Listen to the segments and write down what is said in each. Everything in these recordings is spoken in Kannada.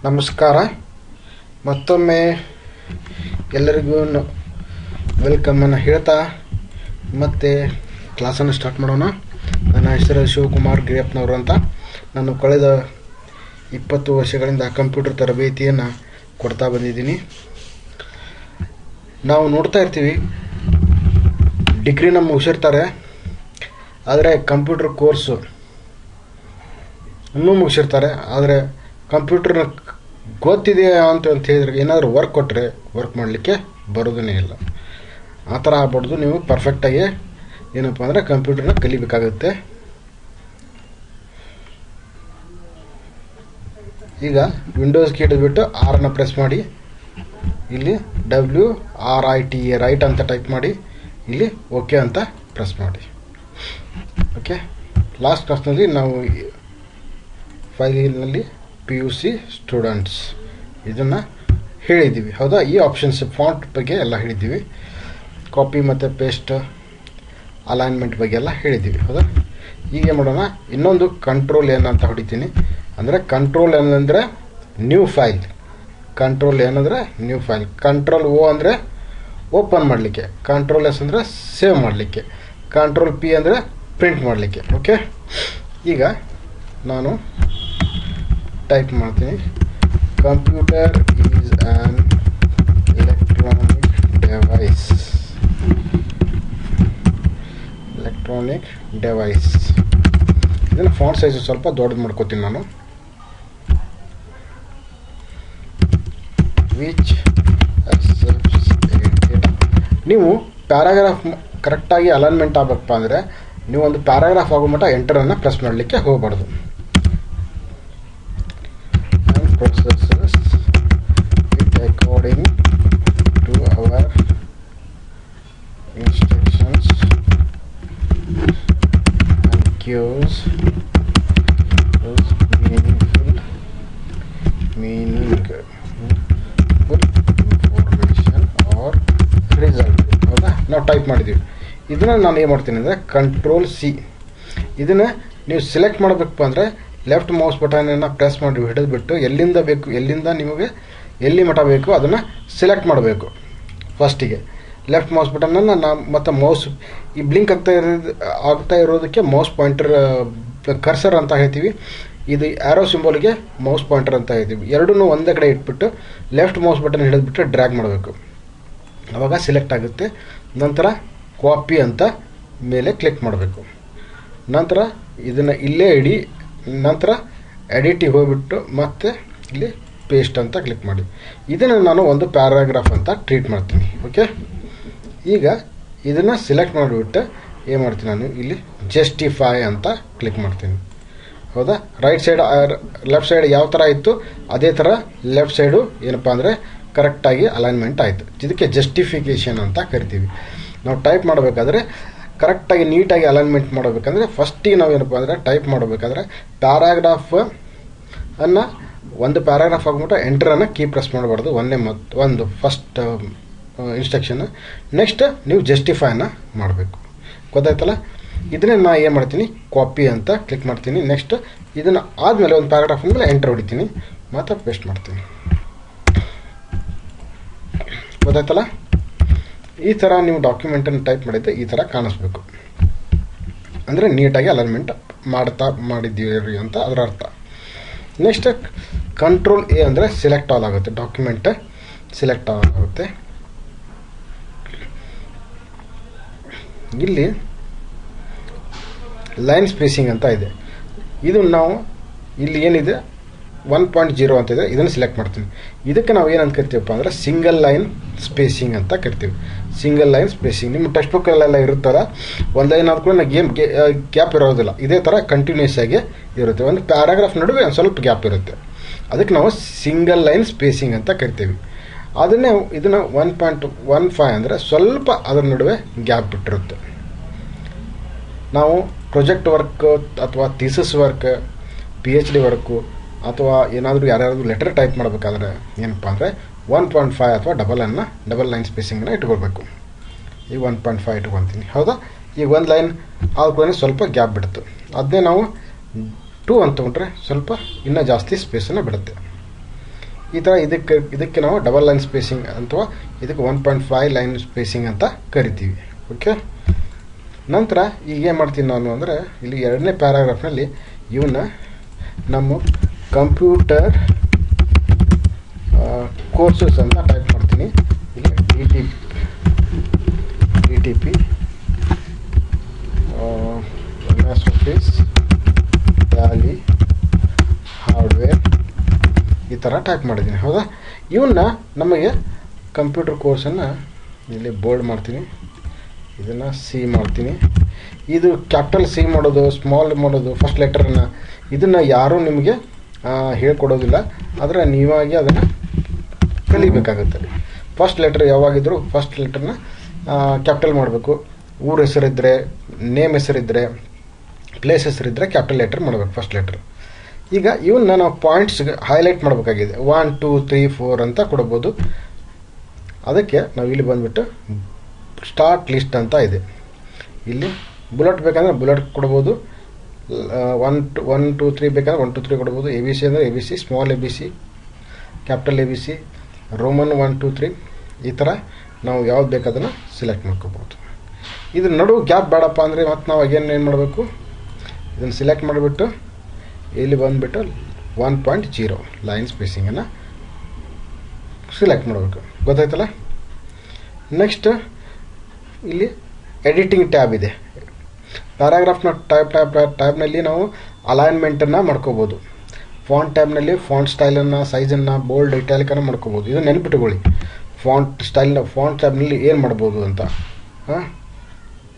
ನಮಸ್ಕಾರ. ಮತ್ತೊಮ್ಮೆ ಎಲ್ಲರಿಗೂ ವೆಲ್ಕಮ್ ಅನ್ನು ಹೇಳ್ತಾ ಮತ್ತೆ ಕ್ಲಾಸನ್ನು ಸ್ಟಾರ್ಟ್ ಮಾಡೋಣ. ನನ್ನ ಹೆಸರು ಶಿವಕುಮಾರ್ ಗಿರಿಯಪ್ಪನವರು ಅಂತ. ನಾನು ಕಳೆದ 20 ವರ್ಷಗಳಿಂದ ಕಂಪ್ಯೂಟರ್ ತರಬೇತಿಯನ್ನು ಕೊಡ್ತಾ ಬಂದಿದ್ದೀನಿ. ನಾವು ನೋಡ್ತಾ ಇರ್ತೀವಿ, ಡಿಗ್ರಿನ ಮುಗಿಸಿರ್ತಾರೆ, ಆದರೆ ಕಂಪ್ಯೂಟರ್ ಕೋರ್ಸು ಇನ್ನೂ ಮುಗಿಸಿರ್ತಾರೆ, ಆದರೆ ಕಂಪ್ಯೂಟರ್ನ ಗೊತ್ತಿದೆಯಾ ಅಂತ ಹೇಳಿದ್ರೆ ಏನಾದರೂ ವರ್ಕ್ ಕೊಟ್ಟರೆ ವರ್ಕ್ ಮಾಡಲಿಕ್ಕೆ ಬರೋದೇ ಇಲ್ಲ. ಆ ಥರ ಆಗ್ಬಾರ್ದು. ನೀವು ಪರ್ಫೆಕ್ಟಾಗಿ ಏನಪ್ಪ ಅಂದರೆ ಕಂಪ್ಯೂಟರ್ನ ಕಲಿಬೇಕಾಗುತ್ತೆ. ಈಗ ವಿಂಡೋಸ್ ಕೀ ಹಿಡಿದ್ಬಿಟ್ಟು ಆರನ್ನು ಪ್ರೆಸ್ ಮಾಡಿ, ಇಲ್ಲಿ WRITE ರೈಟ್ ಅಂತ ಟೈಪ್ ಮಾಡಿ, ಇಲ್ಲಿ ಓಕೆ ಅಂತ ಪ್ರೆಸ್ ಮಾಡಿ. ಓಕೆ, ಲಾಸ್ಟ್ ಕ್ಲಾಸ್ನಲ್ಲಿ ನಾವು ಫೈಲಿನಲ್ಲಿ PUC ಸ್ಟೂಡೆಂಟ್ಸ್ ಇದನ್ನು ಹೇಳಿದ್ದೀವಿ, ಹೌದಾ? ಈ ಆಪ್ಷನ್ಸ್ ಫಾಂಟ್ ಬಗ್ಗೆ ಎಲ್ಲ ಹೇಳಿದ್ದೀವಿ, ಕಾಪಿ ಮತ್ತು ಪೇಸ್ಟ್ ಅಲೈನ್ಮೆಂಟ್ ಬಗ್ಗೆ ಎಲ್ಲ ಹೇಳಿದ್ದೀವಿ, ಹೌದಾ? ಈಗ ಮಾಡೋಣ, ಇನ್ನೊಂದು ಕಂಟ್ರೋಲ್ ಎನ್ ಅಂತ ಹೊಡಿತೀನಿ. ಅಂದರೆ ಕಂಟ್ರೋಲ್ ಎನ್ ಅಂದರೆ ನ್ಯೂ ಫೈಲ್, ಕಂಟ್ರೋಲ್ ಎನ್ ಅಂದರೆ ನ್ಯೂ ಫೈಲ್, ಕಂಟ್ರೋಲ್ O ಅಂದರೆ ಓಪನ್ ಮಾಡಲಿಕ್ಕೆ, ಕಂಟ್ರೋಲ್ S ಅಂದರೆ ಸೇವ್ ಮಾಡಲಿಕ್ಕೆ, ಕಂಟ್ರೋಲ್ P ಅಂದರೆ ಪ್ರಿಂಟ್ ಮಾಡಲಿಕ್ಕೆ. ಓಕೆ, ಈಗ ನಾನು ಟೈಪ್ ಮಾಡ್ತೀನಿ. Computer is on electronic device. ಇದನ್ನು ಫಾಂಟ್ ಸೈಜ್ ಸ್ವಲ್ಪ ದೊಡ್ಡದು ಮಾಡ್ಕೋತೀನಿ ನಾನು. ವಿಚ್ ನೀವು ಪ್ಯಾರಾಗ್ರಾಫ್ ಕರೆಕ್ಟಾಗಿ ಅಲೈನ್ಮೆಂಟ್ ಆಗಬೇಕಪ್ಪ ಅಂದರೆ ನೀವು ಒಂದು ಪ್ಯಾರಾಗ್ರಾಫ್ ಆಗೋ ಮಟ್ಟ ಎಂಟರನ್ನು ಪ್ರೆಸ್ ಮಾಡಲಿಕ್ಕೆ ಹೋಗಬಾರ್ದು. Processes it according to our instructions and gives us meaningful information or result. ಹೌದಾ? ನಾವು ಟೈಪ್ ಮಾಡಿದ್ದೀವಿ. ಇದನ್ನು ನಾನು ಏನು ಮಾಡ್ತೀನಿ ಅಂದರೆ ಕಂಟ್ರೋಲ್ C. ಇದನ್ನು ನೀವು ಸೆಲೆಕ್ಟ್ ಮಾಡಬೇಕಪ್ಪ ಅಂದರೆ ಲೆಫ್ಟ್ ಮೌಸ್ ಬಟನನ್ನು ಪ್ರೆಸ್ ಮಾಡಿ ಹಿಡಿದ್ಬಿಟ್ಟು ಎಲ್ಲಿಂದ ಬೇಕು, ಎಲ್ಲಿಂದ ನಿಮಗೆ ಎಲ್ಲಿ ಮಟ್ಟ ಬೇಕು ಅದನ್ನು ಸೆಲೆಕ್ಟ್ ಮಾಡಬೇಕು. ಫಸ್ಟಿಗೆ ಲೆಫ್ಟ್ ಮೌಸ್ ಬಟನನ್ನು ನಾವು ಮತ್ತು ಮೌಸ್ ಈ ಬ್ಲಿಂಕ್ ಆಗ್ತಾ ಇರೋದಕ್ಕೆ ಮೌಸ್ ಪಾಯಿಂಟರ್ ಕರ್ಸರ್ ಅಂತ ಹೇಳ್ತೀವಿ. ಇದು ಆ್ಯರೋ ಸಿಂಬಲ್ಗೆ ಮೌಸ್ ಪಾಯಿಂಟರ್ ಅಂತ ಹೇಳ್ತೀವಿ. ಎರಡನ್ನೂ ಒಂದೇ ಕಡೆ ಇಟ್ಬಿಟ್ಟು ಲೆಫ್ಟ್ ಮೌಸ್ ಬಟನ್ ಹಿಡಿದ್ಬಿಟ್ಟು ಡ್ರ್ಯಾಗ್ ಮಾಡಬೇಕು, ಆವಾಗ ಸೆಲೆಕ್ಟ್ ಆಗುತ್ತೆ. ನಂತರ ಕಾಪಿ ಅಂತ ಮೇಲೆ ಕ್ಲಿಕ್ ಮಾಡಬೇಕು. ನಂತರ ಇದನ್ನು ಇಲ್ಲೇ ಇಡಿ. ನಂತರ ಎಡಿಟಿಗೆ ಹೋಗ್ಬಿಟ್ಟು ಮತ್ತೆ ಇಲ್ಲಿ ಪೇಸ್ಟ್ ಅಂತ ಕ್ಲಿಕ್ ಮಾಡಿ. ಇದನ್ನು ನಾನು ಒಂದು ಪ್ಯಾರಾಗ್ರಾಫ್ ಅಂತ ಟ್ರೀಟ್ ಮಾಡ್ತೀನಿ. ಓಕೆ, ಈಗ ಇದನ್ನು ಸೆಲೆಕ್ಟ್ ಮಾಡಿಬಿಟ್ಟು ಏನು ಮಾಡ್ತೀನಿ, ನಾನು ಇಲ್ಲಿ ಜಸ್ಟಿಫೈ ಅಂತ ಕ್ಲಿಕ್ ಮಾಡ್ತೀನಿ. ಹೌದಾ? ರೈಟ್ ಸೈಡ್ ಲೆಫ್ಟ್ ಸೈಡ್ ಯಾವ ಥರ ಇತ್ತು ಅದೇ ಥರ ಲೆಫ್ಟ್ ಸೈಡು ಏನಪ್ಪ ಅಂದರೆ ಕರೆಕ್ಟಾಗಿ ಅಲೈನ್ಮೆಂಟ್ ಆಯಿತು. ಇದಕ್ಕೆ ಜಸ್ಟಿಫಿಕೇಷನ್ ಅಂತ ಕರಿತೀವಿ. ನಾವು ಟೈಪ್ ಮಾಡಬೇಕಾದ್ರೆ ಕರೆಕ್ಟಾಗಿ ನೀಟಾಗಿ ಅಲೈನ್ಮೆಂಟ್ ಮಾಡಬೇಕಂದ್ರೆ ಫಸ್ಟಿಗೆ ನಾವು ಏನಪ್ಪ ಅಂದರೆ ಟೈಪ್ ಮಾಡಬೇಕಾದ್ರೆ ಪ್ಯಾರಾಗ್ರಾಫನ್ನು ಒಂದು ಪ್ಯಾರಾಗ್ರಾಫ್ ಆಗ್ಬಿಟ್ಟು ಎಂಟರನ್ನು ಕೀ ಪ್ರೆಸ್ ಮಾಡಬಾರ್ದು. ಒಂದು ಫಸ್ಟ್ ಇನ್ಸ್ಟ್ರಕ್ಷನ್. ನೆಕ್ಸ್ಟ್ ನೀವು ಜಸ್ಟಿಫೈನ ಮಾಡಬೇಕು. ಗೊತ್ತಾಯ್ತಲ್ಲ? ಇದನ್ನೇ ನಾನು ಏನು ಮಾಡ್ತೀನಿ, ಕಾಪಿ ಅಂತ ಕ್ಲಿಕ್ ಮಾಡ್ತೀನಿ. ನೆಕ್ಸ್ಟ್ ಇದನ್ನು ಆದಮೇಲೆ ಒಂದು ಪ್ಯಾರಾಗ್ರಾಫ್ ಮೇಲೆ ಎಂಟರ್ ಹೊಡಿತೀನಿ, ಮತ್ತು ಪೇಸ್ಟ್ ಮಾಡ್ತೀನಿ. ಗೊತ್ತಾಯ್ತಲ್ಲ? ಈ ಥರ ನೀವು ಡಾಕ್ಯುಮೆಂಟನ್ನು ಟೈಪ್ ಮಾಡಿದ್ದೆ ಈ ಥರ ಕಾಣಿಸ್ಬೇಕು, ಅಂದರೆ ನೀಟಾಗಿ ಅಲೈನ್ಮೆಂಟ್ ಮಾಡಿದ್ದೀರಿ ಅಂತ ಅದರ ಅರ್ಥ. ನೆಕ್ಸ್ಟ್ ಕಂಟ್ರೋಲ್ A ಅಂದರೆ ಸೆಲೆಕ್ಟ್ ಆಲ್ ಆಗುತ್ತೆ, ಡಾಕ್ಯುಮೆಂಟ್ ಸೆಲೆಕ್ಟ್ ಆಲ್ ಆಗುತ್ತೆ. ಇಲ್ಲಿ ಲೈನ್ ಸ್ಪೇಸಿಂಗ್ ಅಂತ ಇದೆ. ಇದು ನಾವು ಇಲ್ಲಿ ಏನಿದೆ 1.0 ಅಂತ ಇದೆ, ಇದನ್ನು ಸೆಲೆಕ್ಟ್ ಮಾಡ್ತೀನಿ. ಇದಕ್ಕೆ ನಾವು ಏನಂತ ಕರಿತೀವಪ್ಪ ಅಂದರೆ ಸಿಂಗಲ್ ಲೈನ್ ಸ್ಪೇಸಿಂಗ್ ಅಂತ ಕರಿತೀವಿ. ಸಿಂಗಲ್ ಲೈನ್ ಸ್ಪೇಸಿಂಗ್ ನಿಮ್ಮ ಟೆಕ್ಸ್ಟ್ ಬುಕ್ಕಲ್ಲೆಲ್ಲ ಇರುತ್ತಲ್ಲ, ಒಂದು ಲೈನ್ ಆದ ಕೂಡ ಗ್ಯಾಪ್ ಇರೋದಿಲ್ಲ, ಇದೇ ಥರ ಕಂಟಿನ್ಯೂಸ್ ಆಗಿ ಇರುತ್ತೆ. ಒಂದು ಪ್ಯಾರಾಗ್ರಾಫ್ ನಡುವೆ ಒಂದು ಸ್ವಲ್ಪ ಗ್ಯಾಪ್ ಇರುತ್ತೆ, ಅದಕ್ಕೆ ನಾವು ಸಿಂಗಲ್ ಲೈನ್ ಸ್ಪೇಸಿಂಗ್ ಅಂತ ಕರಿತೀವಿ. ಅದನ್ನೇ ಇದನ್ನು 1.15 ಅಂದರೆ ಸ್ವಲ್ಪ ಅದರ ನಡುವೆ ಗ್ಯಾಪ್ ಬಿಟ್ಟಿರುತ್ತೆ. ನಾವು ಪ್ರಾಜೆಕ್ಟ್ ವರ್ಕ್ ಅಥವಾ ಥೀಸಿಸ್ ವರ್ಕ್, PhD ವರ್ಕು ಅಥವಾ ಏನಾದರೂ ಯಾರ್ಯಾರು ಲೆಟರ್ ಟೈಪ್ ಮಾಡಬೇಕಾದ್ರೆ ಏನಪ್ಪ ಅಂದರೆ 1.5 ಅಥವಾ ಡಬಲ್ ಲೈನ್ ಸ್ಪೇಸಿಂಗನ್ನು ಇಟ್ಕೊಳ್ಬೇಕು. ಈಗ 1.5 ಇಟ್ಕೊತೀನಿ. ಹೌದಾ? ಈಗ ಒಂದು ಲೈನ್ ಆದ್ಮೇಲೆ ಸ್ವಲ್ಪ ಗ್ಯಾಪ್ ಬಿಡುತ್ತೆ, ಅದನ್ನೇ ನಾವು 2 ಅಂತ ತೊಗೊಂಡ್ರೆ ಸ್ವಲ್ಪ ಇನ್ನೂ ಜಾಸ್ತಿ ಸ್ಪೇಸನ್ನು ಬಿಡುತ್ತೆ. ಈ ಥರ ಇದಕ್ಕೆ ನಾವು ಡಬಲ್ ಲೈನ್ ಸ್ಪೇಸಿಂಗ್ ಅಥವಾ ಇದಕ್ಕೆ 1.5 ಲೈನ್ ಸ್ಪೇಸಿಂಗ್ ಅಂತ ಕರಿತೀವಿ. ಓಕೆ, ನಂತರ ಈಗ ಏನು ಮಾಡ್ತೀನಿ ನಾನು ಅಂದರೆ ಇಲ್ಲಿ 2ನೇ ಪ್ಯಾರಾಗ್ರಾಫ್ನಲ್ಲಿ ಇವನ್ನ ನಮ್ಮ ಕಂಪ್ಯೂಟರ್ ಕೋರ್ಸಸ್ ಅಂತ ಟೈಪ್ ಮಾಡ್ತೀನಿ. ಇಲ್ಲಿ DTP MS Office Tally hardware ಈ ಥರ ಟೈಪ್ ಮಾಡಿದ್ದೀನಿ. ಹೌದಾ, ಇವನ್ನ ನಮಗೆ ಕಂಪ್ಯೂಟರ್ ಕೋರ್ಸನ್ನು ಇಲ್ಲಿ ಬೋಲ್ಡ್ ಮಾಡ್ತೀನಿ, ಇದನ್ನು ಸಿ ಮಾಡ್ತೀನಿ. ಇದು ಕ್ಯಾಪಿಟಲ್ ಸಿ ಮಾಡೋದು, ಸ್ಮಾಲ್ ಮಾಡೋದು, ಫಸ್ಟ್ ಲೆಟರನ್ನು ಇದನ್ನು ಯಾರೂ ನಿಮಗೆ ಹೇಳ್ಕೊಡೋದಿಲ್ಲ, ಆದರೆ ನೀವಾಗಿ ಅದನ್ನು ಕಲಿಬೇಕಾಗುತ್ತೆ. ಫಸ್ಟ್ ಲೆಟರ್ ಯಾವಾಗಿದ್ದರೂ ಫಸ್ಟ್ ಲೆಟರ್ನ ಕ್ಯಾಪಿಟಲ್ ಮಾಡಬೇಕು. ಊರ ಹೆಸರಿದ್ದರೆ, ನೇಮ್ ಹೆಸರಿದ್ದರೆ, ಪ್ಲೇಸ್ ಹೆಸರಿದ್ದರೆ ಕ್ಯಾಪಿಟಲ್ ಲೆಟರ್ ಮಾಡಬೇಕು ಫಸ್ಟ್ ಲೆಟರ್. ಈಗ ಇವನ್ನ ನಾವು ಪಾಯಿಂಟ್ಸ್ಗೆ ಹೈಲೈಟ್ ಮಾಡಬೇಕಾಗಿದೆ. 1 2 3 4 ಅಂತ ಕೊಡ್ಬೋದು. ಅದಕ್ಕೆ ನಾವು ಇಲ್ಲಿ ಬಂದುಬಿಟ್ಟು ಸ್ಟಾರ್ಟ್ ಲಿಸ್ಟ್ ಅಂತ ಇದೆ. ಇಲ್ಲಿ ಬುಲೆಟ್ ಬೇಕಂದರೆ ಬುಲೆಟ್ ಕೊಡ್ಬೋದು, 1 2 3 ಬೇಕಂದ್ರೆ 1 2 3 ಕೊಡ್ಬೋದು. ABC ಅಂದರೆ ABC, small ABC, capital ABC, Roman 1 2 3 ಈ ಥರ ನಾವು ಯಾವ್ದು ಬೇಕಾದನ್ನು ಸಿಲೆಕ್ಟ್ ಮಾಡ್ಕೋಬೋದು. ಇದ್ರ ನಡುವೆ ಗ್ಯಾಪ್ ಬೇಡಪ್ಪ ಅಂದರೆ ಮತ್ತು ನಾವು ಏನು ಮಾಡಬೇಕು, ಇದನ್ನು ಸಿಲೆಕ್ಟ್ ಮಾಡಿಬಿಟ್ಟು ಇಲ್ಲಿ ಬಂದುಬಿಟ್ಟು 1.0 ಲೈನ್ ಸ್ಪೇಸಿಂಗನ್ನು ಸಿಲೆಕ್ಟ್ ಮಾಡಬೇಕು. ಗೊತ್ತಾಯ್ತಲ್ಲ. ನೆಕ್ಸ್ಟ್ ಇಲ್ಲಿ ಎಡಿಟಿಂಗ್ ಟ್ಯಾಬ್ ಇದೆ. ಪ್ಯಾರಾಗ್ರಾಫ್ನ ಟ್ಯಾಬ್ನಲ್ಲಿ ನಾವು ಅಲೈನ್ಮೆಂಟನ್ನು ಮಾಡ್ಕೋಬೋದು. ಫಾಂಟ್ ಟ್ಯಾಬ್ನಲ್ಲಿ ಫಾಂಟ್ ಸ್ಟೈಲನ್ನು, ಸೈಜನ್ನು, ಬೋಲ್ಡ್, ಇಟ್ಯಾಲಿಕನ್ನು ಮಾಡ್ಕೋಬೋದು. ಇದು ನೆನಪಿಟ್ಟುಕೊಳ್ಳಿ, ಫಾಂಟ್ ಟ್ಯಾಬ್ನಲ್ಲಿ ಏನು ಮಾಡ್ಬೋದು ಅಂತ.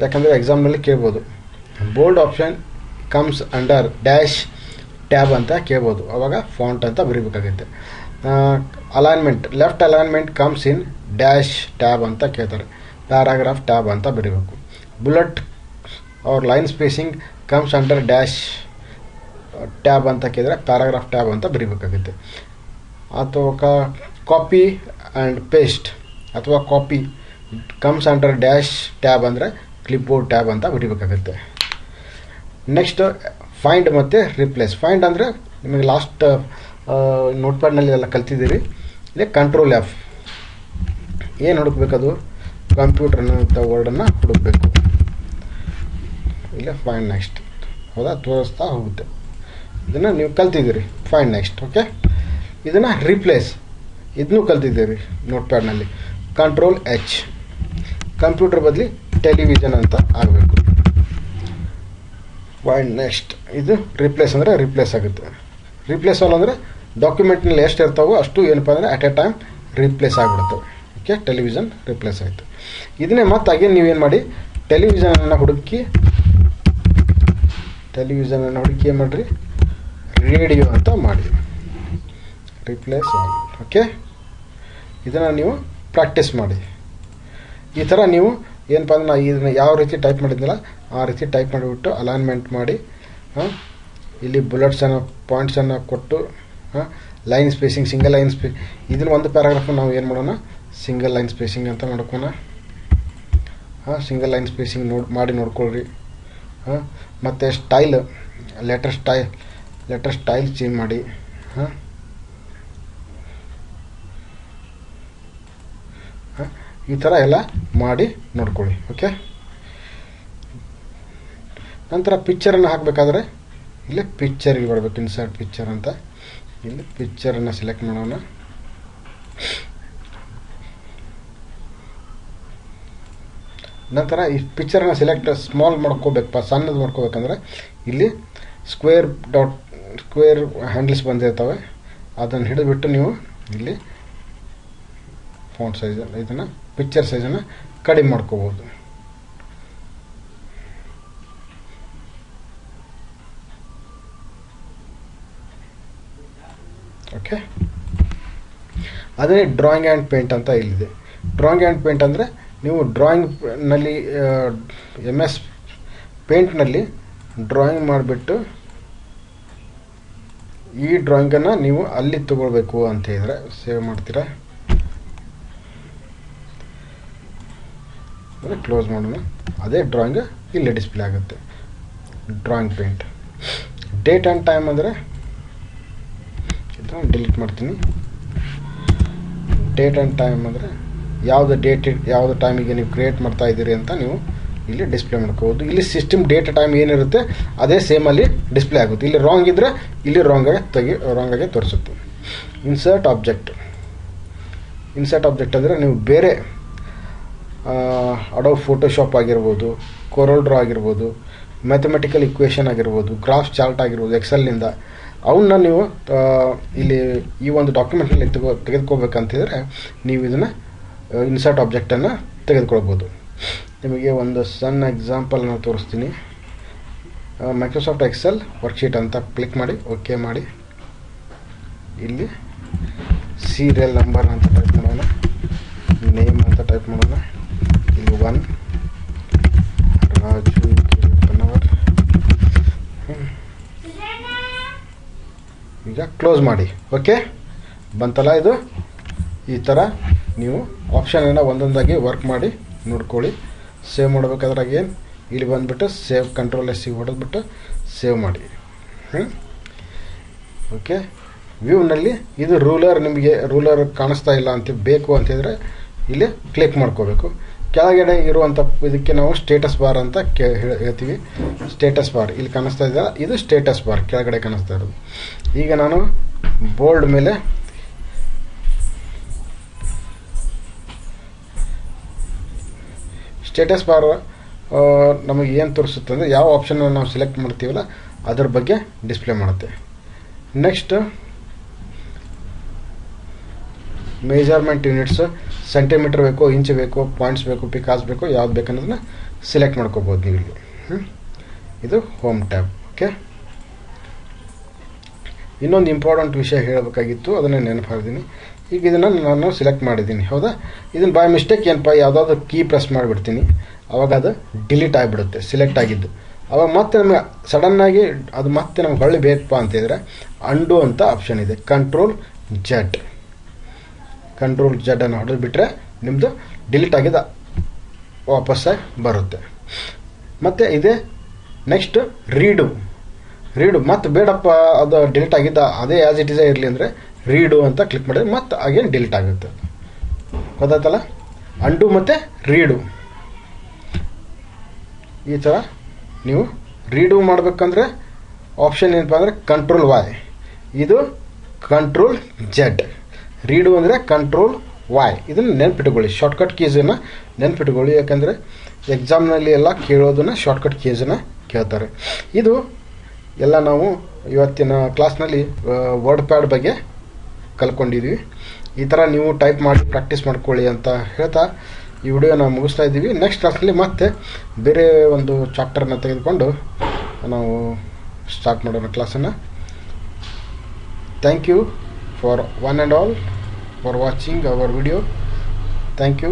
ಯಾಕಂದರೆ ಎಕ್ಸಾಮ್ನಲ್ಲಿ ಕೇಳ್ಬೋದು. Bold option comes under dash tab ಅಂತ ಕೇಳ್ಬೋದು, ಆವಾಗ ಫಾಂಟ್ ಅಂತ ಬರೀಬೇಕಾಗುತ್ತೆ. Alignment, left alignment comes in dash tab ಅಂತ ಕೇಳ್ತಾರೆ, ಪ್ಯಾರಾಗ್ರಾಫ್ ಟ್ಯಾಬ್ ಅಂತ ಬರೀಬೇಕು. ಬುಲೆಟ್ ಅವ್ರ line spacing comes under dash tab ಅಂತ ಕೇಳಿದ್ರೆ ಪ್ಯಾರಾಗ್ರಾಫ್ ಟ್ಯಾಬ್ ಅಂತ ಬರೀಬೇಕಾಗುತ್ತೆ. ಅಥವಾ ಕಾಪಿ ಆ್ಯಂಡ್ ಪೇಸ್ಟ್ ಅಥವಾ copy comes under dash tab ಅಂದರೆ ಕ್ಲಿಪ್ಬೋರ್ಡ್ ಟ್ಯಾಬ್ ಅಂತ ಬರೀಬೇಕಾಗುತ್ತೆ. ನೆಕ್ಸ್ಟ್ ಫೈಂಡ್ ಮತ್ತು ರಿಪ್ಲೇಸ್. ಫೈಂಡ್ ಅಂದರೆ ನಿಮಗೆ ಲಾಸ್ಟ್ ನೋಟ್ಪ್ಯಾಡ್ನಲ್ಲಿ ಎಲ್ಲ ಕಲ್ತಿದ್ದೀರಿ. ಇಲ್ಲಿ ಕಂಟ್ರೋಲ್ F ಏನು ಹುಡುಕಬೇಕದು, ಕಂಪ್ಯೂಟರ್ನಂಥ ವರ್ಡನ್ನು ಹುಡುಕಬೇಕು. ಇಲ್ಲ ಫೈಂಡ್ ನೆಕ್ಸ್ಟ್. ಹೌದಾ, ತೋರಿಸ್ತಾ ಹೋಗುತ್ತೆ. ಇದನ್ನು ನೀವು ಕಲ್ತಿದ್ದೀರಿ, ಫೈಂಡ್ ನೆಕ್ಸ್ಟ್. ಓಕೆ, ಇದನ್ನು ರಿಪ್ಲೇಸ್, ಇದನ್ನೂ ಕಲ್ತಿದ್ದೀರಿ ನೋಟ್ಪ್ಯಾಡ್ನಲ್ಲಿ. ಕಂಟ್ರೋಲ್ H, ಕಂಪ್ಯೂಟರ್ ಬದಲಿ ಟೆಲಿವಿಷನ್ ಅಂತ ಆಗಬೇಕು. Find next. ಇದು ರಿಪ್ಲೇಸ್ ಅಂದರೆ ರಿಪ್ಲೇಸ್ ಆಗುತ್ತೆ. ರಿಪ್ಲೇಸ್ ಆಲ್ ಅಂದರೆ ಡಾಕ್ಯುಮೆಂಟ್ನಲ್ಲಿ ಎಷ್ಟು ಇರ್ತಾವೋ ಅಷ್ಟು ಏನಪ್ಪ ಅಂದರೆ ಅಟ್ ಎ ಟೈಮ್ ರಿಪ್ಲೇಸ್ ಆಗಿಬಿಡ್ತವೆ. ಓಕೆ, ಟೆಲಿವಿಷನ್ ರಿಪ್ಲೇಸ್ ಆಯಿತು. ಇದನ್ನೇ ಮತ್ತೆ ಅಗೇನ್ ನೀವೇನು ಮಾಡಿ, ಟೆಲಿವಿಷನನ್ನು ಹುಡುಕಿ ಏನು ಮಾಡಿರಿ, ರೇಡಿಯೋ ಅಂತ ಮಾಡಿ, ರಿಪ್ಲೇಸ್ ಆಲ್. ಓಕೆ, ಇದನ್ನು ನೀವು ಪ್ರಾಕ್ಟೀಸ್ ಮಾಡಿ. ಈ ಥರ ನೀವು ಏನಪ್ಪ ಅಂದ್ರೆ ನಾನು ಇದನ್ನು ಯಾವ ರೀತಿ ಟೈಪ್ ಮಾಡಿದ್ನಲ್ಲ ಆ ರೀತಿ ಟೈಪ್ ಮಾಡಿಬಿಟ್ಟು ಅಲೈನ್ಮೆಂಟ್ ಮಾಡಿ, ಇಲ್ಲಿ ಬುಲೆಟ್ಸನ್ನು ಪಾಯಿಂಟ್ಸನ್ನು ಕೊಟ್ಟು, ಲೈನ್ ಸ್ಪೇಸಿಂಗ್, ಸಿಂಗಲ್ ಲೈನ್ ಇದನ್ನು ಒಂದು ಪ್ಯಾರಾಗ್ರಾಫ್ ನಾವು ಏನು ಮಾಡೋಣ, ಸಿಂಗಲ್ ಲೈನ್ ಸ್ಪೇಸಿಂಗ್ ಅಂತ ಮಾಡ್ಕೋಣ. ಸಿಂಗಲ್ ಲೈನ್ ಸ್ಪೇಸಿಂಗ್ ಮಾಡಿ ನೋಡ್ಕೊಳ್ರಿ. ಮತ್ತು ಸ್ಟೈಲ್, ಲೆಟರ್ ಸ್ಟೈಲ್ ಚೇಂಜ್ ಮಾಡಿ. ಈ ಥರ ಎಲ್ಲ ಮಾಡಿ ನೋಡ್ಕೊಳ್ಳಿ. ಓಕೆ, ನಂತರ ಪಿಕ್ಚರನ್ನು ಹಾಕಬೇಕಾದ್ರೆ ಇಲ್ಲಿ ಪಿಕ್ಚರಿಗೆ ಬರಬೇಕು, ಇನ್ಸರ್ಟ್ ಪಿಕ್ಚರ್ ಅಂತ. ಇಲ್ಲಿ ಪಿಕ್ಚರನ್ನು ಸೆಲೆಕ್ಟ್ ಮಾಡೋಣ. ನಂತರ ಈ ಪಿಕ್ಚರನ್ನು ಸೆಲೆಕ್ಟ್ ಸ್ಮಾಲ್ ಮಾಡ್ಕೋಬೇಕಪ್ಪ, ಸಣ್ಣದು ಮಾಡ್ಕೋಬೇಕಂದ್ರೆ ಇಲ್ಲಿ ಸ್ಕ್ವೇರ್ ಹ್ಯಾಂಡಲ್ಸ್ ಬಂದಿರ್ತವೆ, ಅದನ್ನು ಹಿಡಿದುಬಿಟ್ಟು ನೀವು ಇಲ್ಲಿ ಫಾಂಟ್ ಸೈಜ್, ಇದನ್ನು ಪಿಕ್ಚರ್ ಸೈಜನ್ನು ಕಡಿಮೆ ಮಾಡ್ಕೋಬೋದು. ಓಕೆ, ಅದೇ ಡ್ರಾಯಿಂಗ್ ಆ್ಯಂಡ್ ಪೇಂಟ್ ಅಂತ ಇಲ್ಲಿದೆ. ಡ್ರಾಯಿಂಗ್ ಆ್ಯಂಡ್ ಪೇಂಟ್ ಅಂದರೆ ನೀವು ಡ್ರಾಯಿಂಗ್ನಲ್ಲಿ MS ಪೇಂಟ್ನಲ್ಲಿ ಡ್ರಾಯಿಂಗ್ ಮಾಡಿಬಿಟ್ಟು ಈ ಡ್ರಾಯಿಂಗನ್ನು ನೀವು ಅಲ್ಲಿ ತಗೊಳ್ಬೇಕು ಅಂತ ಹೇಳಿದರೆ ಸೇವ್ ಮಾಡ್ತೀರಾ. ಕ್ಲೋಸ್ ಮಾಡೋಣ. ಅದೇ ಡ್ರಾಯಿಂಗ್ ಇಲ್ಲಿ ಡಿಸ್ಪ್ಲೇ ಆಗುತ್ತೆ. Drawing paint. Date and time ಅಂದರೆ ಇದನ್ನು ಡಿಲೀಟ್ ಮಾಡ್ತೀನಿ. ಡೇಟ್ ಆ್ಯಂಡ್ ಟೈಮ್ ಅಂದರೆ ಯಾವುದು ಡೇಟ್ ಯಾವುದು ಟೈಮಿಗೆ ನೀವು ಕ್ರಿಯೇಟ್ ಮಾಡ್ತಾ ಇದ್ದೀರಿ ಅಂತ ನೀವು ಇಲ್ಲಿ ಡಿಸ್ಪ್ಲೇ ಮಾಡ್ಕೋಬೋದು. ಇಲ್ಲಿ ಸಿಸ್ಟಮ್ ಡೇಟ್ ಟೈಮ್ ಏನಿರುತ್ತೆ ಅದೇ ಸೇಮಲ್ಲಿ ಡಿಸ್ಪ್ಲೇ ಆಗುತ್ತೆ. ಇಲ್ಲಿ ರಾಂಗ್ ಇದ್ದರೆ ಇಲ್ಲಿ ರಾಂಗಾಗಿ ತೋರಿಸುತ್ತೆ. ಇನ್ಸರ್ಟ್ ಆಬ್ಜೆಕ್ಟ್ ಅಂದರೆ ನೀವು ಬೇರೆ ಅಡೋಬ್ ಫೋಟೋಶಾಪ್ ಆಗಿರ್ಬೋದು, ಕೊರಲ್ ಡ್ರಾ ಆಗಿರ್ಬೋದು, ಮ್ಯಾಥಮೆಟಿಕಲ್ ಇಕ್ವೇಷನ್ ಆಗಿರ್ಬೋದು, ಗ್ರಾಫ್ ಚಾರ್ಟ್ ಆಗಿರ್ಬೋದು, ಎಕ್ಸೆಲ್ನಿಂದ ಅವನ್ನ ನೀವು ಇಲ್ಲಿ ಈ ಒಂದು ಡಾಕ್ಯುಮೆಂಟ್ನಲ್ಲಿ ತೆಗೆದುಕೋಬೇಕಂತಿದ್ರೆ ನೀವು ಇದನ್ನು ಇನ್ಸರ್ಟ್ ಆಬ್ಜೆಕ್ಟನ್ನು ತೆಗೆದುಕೊಳ್ಬೋದು. ನಿಮಗೆ ಒಂದು ಸಣ್ಣ ಎಕ್ಸಾಂಪಲ್ ನಾನು ತೋರಿಸ್ತೀನಿ. ಮೈಕ್ರೋಸಾಫ್ಟ್ ಎಕ್ಸೆಲ್ ವರ್ಕ್ಶೀಟ್ ಅಂತ ಕ್ಲಿಕ್ ಮಾಡಿ, ಓಕೆ ಮಾಡಿ. ಇಲ್ಲಿ ಸೀರಿಯಲ್ ನಂಬರ್ ಅಂತ ಟೈಪ್ ಮಾಡೋಣ, ನೇಮ್ ಅಂತ ಟೈಪ್ ಮಾಡೋಣ. ಇಲ್ಲಿ 1 ರಾಜು ಕಿರಪ್ಪನವರ್. ಈಗ ಕ್ಲೋಸ್ ಮಾಡಿ. ಓಕೆ ಬಂತಲ್ಲ ಇದು. ಈ ಥರ ನೀವು ಆಪ್ಷನನ್ನು ಒಂದೊಂದಾಗಿ ವರ್ಕ್ ಮಾಡಿ ನೋಡ್ಕೊಳ್ಳಿ. ಸೇವ್ ಮಾಡಬೇಕಾದ್ರೆ ಏನು ಇಲ್ಲಿ ಬಂದುಬಿಟ್ಟು ಸೇವ್ ಕಂಟ್ರೋಲ್ ಸಿ ಹೊಡೆದ್ಬಿಟ್ಟು ಸೇವ್ ಮಾಡಿ. ಓಕೆ ವ್ಯೂನಲ್ಲಿ ಇದು ನಿಮಗೆ ರೂಲರ್ ಕಾಣಿಸ್ತಾ ಇಲ್ಲ ಅಂತ ಬೇಕು ಅಂತಿದ್ರೆ ಇಲ್ಲಿ ಕ್ಲಿಕ್ ಮಾಡ್ಕೋಬೇಕು. ಕೆಳಗಡೆ ಇರುವಂಥ ಇದಕ್ಕೆ ನಾವು ಸ್ಟೇಟಸ್ ಬಾರ್ ಅಂತ ಹೇಳ್ತೀವಿ. ಸ್ಟೇಟಸ್ ಬಾರ್ ಇಲ್ಲಿ ಕಾಣಿಸ್ತಾ ಇದೆಯಲ್ಲ, ಇದು ಸ್ಟೇಟಸ್ ಬಾರ್ ಕೆಳಗಡೆ ಕಾಣಿಸ್ತಾ ಇರೋದು. ಈಗ ನಾನು ಬೋಲ್ಡ್ ಮೇಲೆ ಸ್ಟೇಟಸ್ ಬಾರ್ ನಮಗೆ ಏನು ತೋರಿಸುತ್ತೆ ಅಂದರೆ ಯಾವ ಆಪ್ಷನ್ನ ನಾವು ಸೆಲೆಕ್ಟ್ ಮಾಡ್ತೀವಲ್ಲ ಅದ್ರ ಬಗ್ಗೆ ಡಿಸ್ಪ್ಲೇ ಮಾಡುತ್ತೆ. ನೆಕ್ಸ್ಟ್ ಮೆಜರ್ಮೆಂಟ್ ಯೂನಿಟ್ಸ್, ಸೆಂಟಿಮೀಟರ್ ಬೇಕು, ಇಂಚ್ ಬೇಕು, ಪಾಯಿಂಟ್ಸ್ ಬೇಕು, ಪಿಕಾಸ್ ಬೇಕು, ಯಾವ್ದು ಬೇಕನ್ನೋದನ್ನ ಸೆಲೆಕ್ಟ್ ಮಾಡ್ಕೋಬೋದು ನೀವು ಇಲ್ಲಿ. ಇದು ಹೋಮ್ ಟ್ಯಾಬ್. ಓಕೆ ಇನ್ನೊಂದು ಇಂಪಾರ್ಟೆಂಟ್ ವಿಷಯ ಹೇಳಬೇಕಾಗಿತ್ತು, ಅದನ್ನು ನೆನಪಾಗಿದ್ದೀನಿ. ಈಗ ಇದನ್ನು ನಾನು ಸೆಲೆಕ್ಟ್ ಮಾಡಿದ್ದೀನಿ, ಹೌದಾ. ಇದನ್ನು ಬೈ ಮಿಸ್ಟೇಕ್ ಏನಪ್ಪ ಯಾವುದಾದ್ರು ಕೀ ಪ್ರೆಸ್ ಮಾಡಿಬಿಡ್ತೀನಿ, ಅವಾಗ ಅದು ಡಿಲೀಟ್ ಆಗಿಬಿಡುತ್ತೆ ಸೆಲೆಕ್ಟ್ ಆಗಿದ್ದು. ಅವಾಗ ಮತ್ತೆ ನಮಗೆ ಸಡನ್ನಾಗಿ ಅದು ಮತ್ತೆ ನಮ್ಗೆ ಹೊಳ್ಳಿ ಬೇಕಪ್ಪ ಅಂತಿದ್ರೆ ಅಂಡು ಅಂತ ಆಪ್ಷನ್ ಇದೆ. ಕಂಟ್ರೋಲ್ ಜೆಡ್ ಅನ್ನು ಹೊಡೆದ್ಬಿಟ್ರೆ ನಿಮ್ಮದು ಡಿಲೀಟ್ ಆಗಿದ್ದು ವಾಪಸ್ಸಾಗಿ ಬರುತ್ತೆ. ಮತ್ತು ಇದೆ ನೆಕ್ಸ್ಟ್ ರೀಡು ಮತ್ತು ಬೇಡಪ್ಪ ಅದು ಡಿಲೀಟ್ ಆಗಿದ್ದ ಅದೇ ಆ್ಯಸ್ ಇಟ್ ಈಸ್ ಇರಲಿ ಅಂದರೆ ರೀಡು ಅಂತ ಕ್ಲಿಕ್ ಮಾಡಿದ್ರೆ ಮತ್ತೆ ಅಗೇನ್ ಡಿಲೀಟ್ ಆಗುತ್ತೆ. ಗೊತ್ತಾಯ್ತಲ್ಲ, ಅಂಡು ಮತ್ತು ರೀಡು. ಈ ಥರ ನೀವು ರೀಡು ಮಾಡಬೇಕಂದ್ರೆ ಆಪ್ಷನ್ ಏನಪ್ಪ ಅಂದರೆ ಕಂಟ್ರೋಲ್ ವೈ, ಇದು ಕಂಟ್ರೋಲ್ ಜೆಡ್. ರೀಡು ಅಂದರೆ ಕಂಟ್ರೋಲ್ ವೈ. ಇದನ್ನು ನೆನ್ಪಿಟ್ಕೊಳ್ಳಿ, ಶಾರ್ಟ್ಕಟ್ ಕೀಸನ್ನು ನೆನ್ಪಿಟ್ಕೊಳ್ಳಿ. ಯಾಕಂದರೆ ಎಕ್ಸಾಮ್ನಲ್ಲಿ ಎಲ್ಲ ಕೇಳೋದನ್ನು ಶಾರ್ಟ್ಕಟ್ ಕೀಸನ್ನು ಕೇಳ್ತಾರೆ. ಇದು ಎಲ್ಲ ನಾವು ಇವತ್ತಿನ ಕ್ಲಾಸ್ನಲ್ಲಿ ವರ್ಡ್ ಪ್ಯಾಡ್ ಬಗ್ಗೆ ಕಲ್ತ್ಕೊಂಡಿದ್ವಿ. ಈ ಥರ ನೀವು ಟೈಪ್ ಮಾಡಿ ಪ್ರಾಕ್ಟೀಸ್ ಮಾಡ್ಕೊಳ್ಳಿ ಅಂತ ಹೇಳ್ತಾ ಈ ವಿಡಿಯೋನ ಮುಗಿಸ್ತಾ ಇದ್ದೀವಿ. ನೆಕ್ಸ್ಟ್ ಕ್ಲಾಸ್ನಲ್ಲಿ ಮತ್ತೆ ಬೇರೆ ಒಂದು ಚಾಪ್ಟರ್ನ ತೆಗೆದುಕೊಂಡು ನಾವು ಸ್ಟಾರ್ಟ್ ಮಾಡೋಣ ಕ್ಲಾಸನ್ನು. Thank you for one and all for watching our video. Thank you.